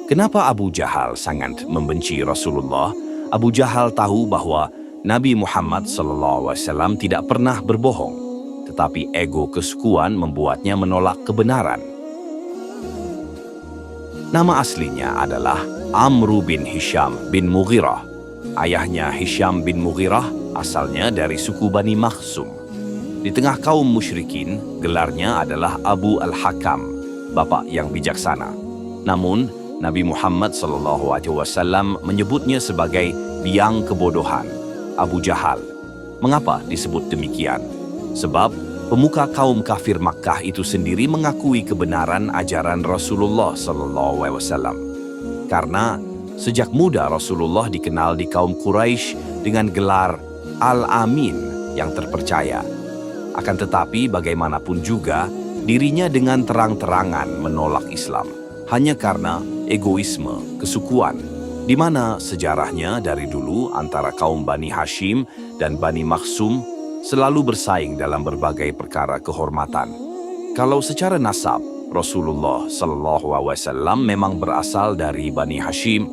Kenapa Abu Jahal sangat membenci Rasulullah? Abu Jahal tahu bahwa Nabi Muhammad SAW tidak pernah berbohong, tetapi ego kesukuan membuatnya menolak kebenaran. Nama aslinya adalah Amru bin Hisham bin Mughirah. Ayahnya Hisham bin Mughirah asalnya dari suku Bani Makhzum. Di tengah kaum musyrikin, gelarnya adalah Abu Al-Hakam, bapak yang bijaksana. Namun, Nabi Muhammad SAW menyebutnya sebagai biang kebodohan, Abu Jahal. Mengapa disebut demikian? Sebab pemuka kaum kafir Makkah itu sendiri mengakui kebenaran ajaran Rasulullah SAW. Karena sejak muda Rasulullah dikenal di kaum Quraisy dengan gelar Al-Amin yang terpercaya. Akan tetapi bagaimanapun juga, dirinya dengan terang-terangan menolak Islam. Hanya karena egoisme, kesukuan, di mana sejarahnya dari dulu antara kaum Bani Hashim dan Bani Makhzum selalu bersaing dalam berbagai perkara kehormatan. Kalau secara nasab, Rasulullah SAW memang berasal dari Bani Hashim.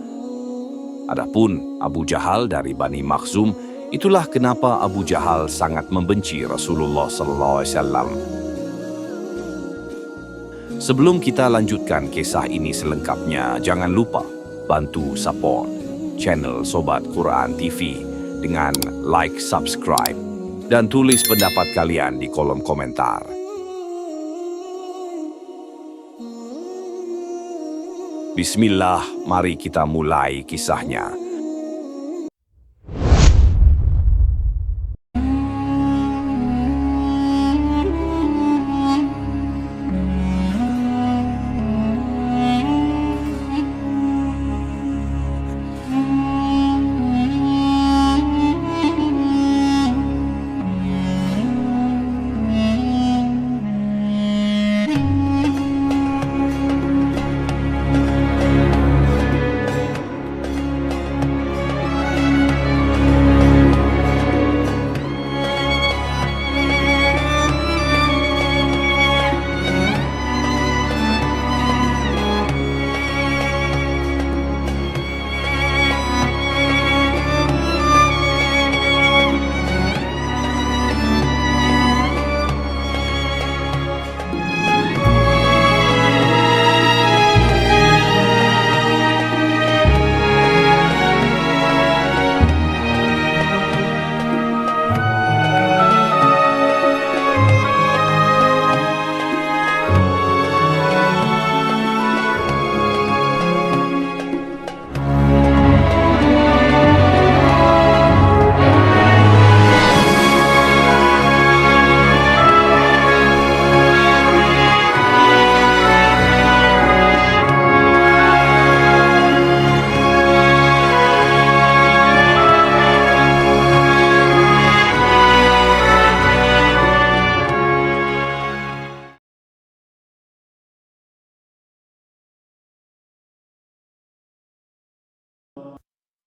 Adapun Abu Jahal dari Bani Makhzum, itulah kenapa Abu Jahal sangat membenci Rasulullah SAW. Sebelum kita lanjutkan kisah ini selengkapnya, jangan lupa bantu support channel Sobat Quran TV dengan like, subscribe, dan tulis pendapat kalian di kolom komentar. Bismillah, mari kita mulai kisahnya.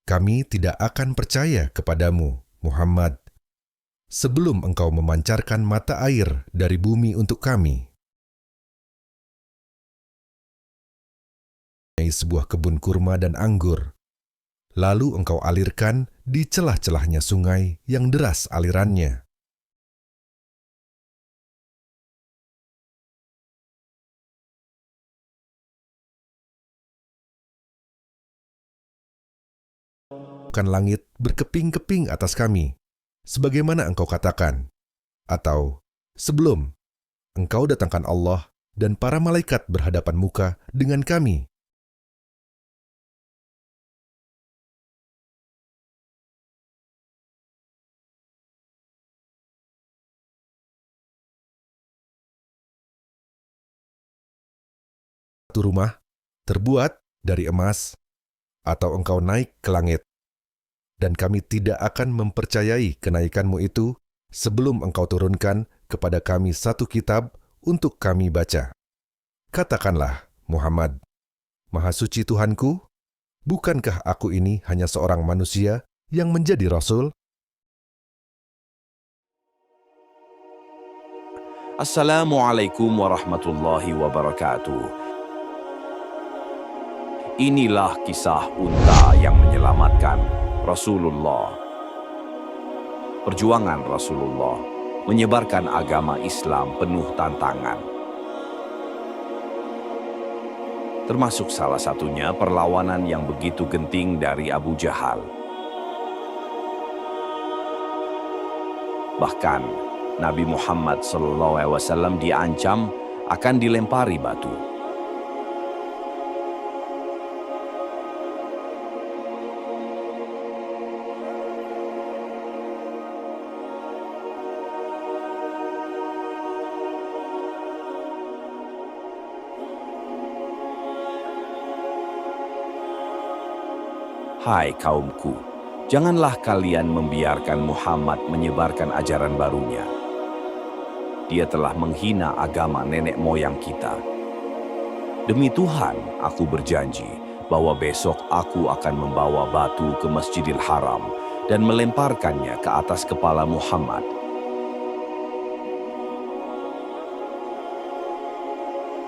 Kami tidak akan percaya kepadamu, Muhammad, sebelum engkau memancarkan mata air dari bumi untuk kami. Sebuah kebun kurma dan anggur, lalu engkau alirkan di celah-celahnya sungai yang deras alirannya. Bukan langit berkeping-keping atas kami, sebagaimana engkau katakan, atau sebelum engkau datangkan Allah dan para malaikat berhadapan muka dengan kami. Satu rumah terbuat dari emas, atau engkau naik ke langit, dan kami tidak akan mempercayai kenaikanmu itu sebelum engkau turunkan kepada kami satu kitab untuk kami baca. Katakanlah, Muhammad, Maha Suci Tuhanku, bukankah aku ini hanya seorang manusia yang menjadi Rasul? Assalamualaikum warahmatullahi wabarakatuh. Inilah kisah unta yang menyelamatkan Rasulullah. Perjuangan Rasulullah menyebarkan agama Islam penuh tantangan. Termasuk salah satunya perlawanan yang begitu genting dari Abu Jahal. Bahkan, Nabi Muhammad SAW diancam akan dilempari batu. Hai kaumku, janganlah kalian membiarkan Muhammad menyebarkan ajaran barunya. Dia telah menghina agama nenek moyang kita. Demi Tuhan, aku berjanji bahwa besok aku akan membawa batu ke Masjidil Haram dan melemparkannya ke atas kepala Muhammad.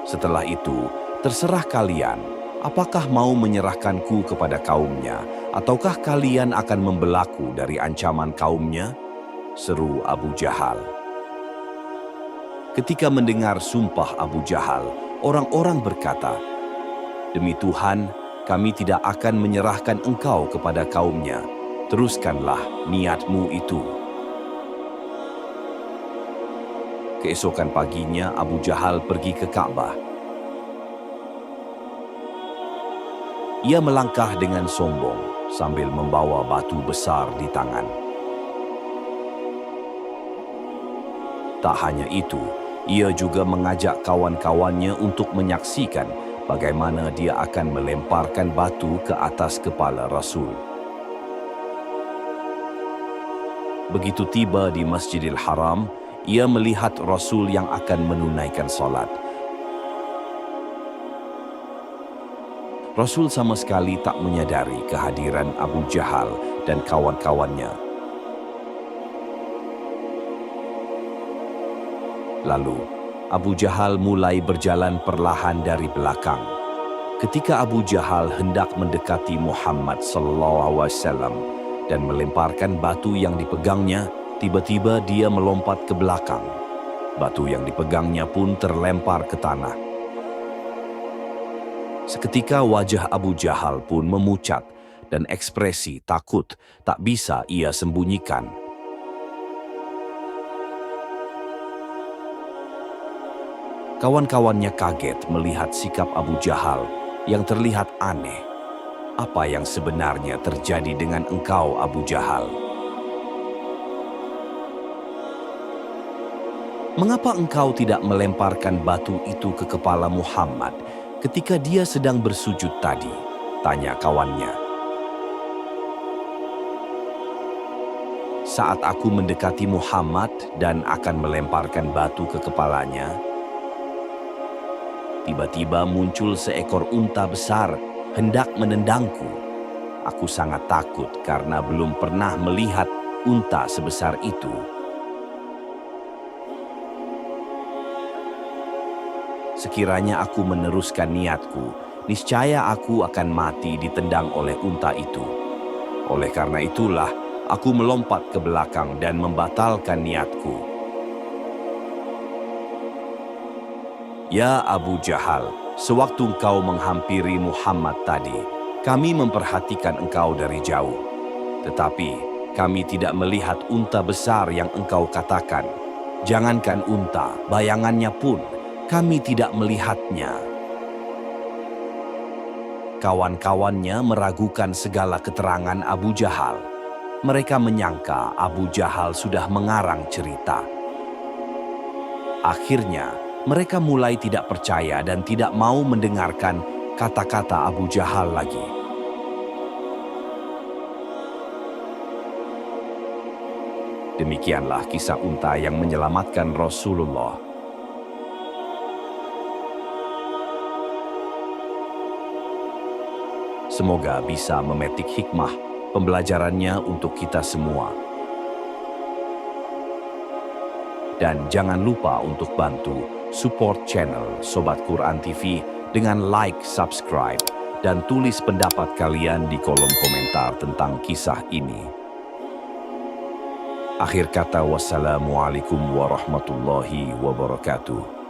Setelah itu, terserah kalian. Apakah mau menyerahkanku kepada kaumnya, ataukah kalian akan membelaku dari ancaman kaumnya? Seru Abu Jahal. Ketika mendengar sumpah Abu Jahal, orang-orang berkata, "Demi Tuhan, kami tidak akan menyerahkan engkau kepada kaumnya. Teruskanlah niatmu itu." Keesokan paginya, Abu Jahal pergi ke Ka'bah. Ia melangkah dengan sombong sambil membawa batu besar di tangan. Tak hanya itu, ia juga mengajak kawan-kawannya untuk menyaksikan bagaimana dia akan melemparkan batu ke atas kepala Rasul. Begitu tiba di Masjidil Haram, ia melihat Rasul yang akan menunaikan salat. Rasul sama sekali tak menyadari kehadiran Abu Jahal dan kawan-kawannya. Lalu, Abu Jahal mulai berjalan perlahan dari belakang. Ketika Abu Jahal hendak mendekati Muhammad SAW dan melemparkan batu yang dipegangnya, tiba-tiba dia melompat ke belakang. Batu yang dipegangnya pun terlempar ke tanah. Seketika wajah Abu Jahal pun memucat dan ekspresi takut tak bisa ia sembunyikan. Kawan-kawannya kaget melihat sikap Abu Jahal yang terlihat aneh. Apa yang sebenarnya terjadi dengan engkau, Abu Jahal? Mengapa engkau tidak melemparkan batu itu ke kepala Muhammad ketika dia sedang bersujud tadi? Tanya kawannya. Saat aku mendekati Muhammad dan akan melemparkan batu ke kepalanya, tiba-tiba muncul seekor unta besar hendak menendangku. Aku sangat takut karena belum pernah melihat unta sebesar itu. Sekiranya aku meneruskan niatku, niscaya aku akan mati ditendang oleh unta itu. Oleh karena itulah, aku melompat ke belakang dan membatalkan niatku. Ya Abu Jahal, sewaktu engkau menghampiri Muhammad tadi, kami memperhatikan engkau dari jauh. Tetapi kami tidak melihat unta besar yang engkau katakan. Jangankan unta, bayangannya pun kami tidak melihatnya. Kawan-kawannya meragukan segala keterangan Abu Jahal. Mereka menyangka Abu Jahal sudah mengarang cerita. Akhirnya, mereka mulai tidak percaya dan tidak mau mendengarkan kata-kata Abu Jahal lagi. Demikianlah kisah unta yang menyelamatkan Rasulullah. Semoga bisa memetik hikmah pembelajarannya untuk kita semua. Dan jangan lupa untuk bantu support channel Sobat Quran TV dengan like, subscribe, dan tulis pendapat kalian di kolom komentar tentang kisah ini. Akhir kata, wassalamualaikum warahmatullahi wabarakatuh.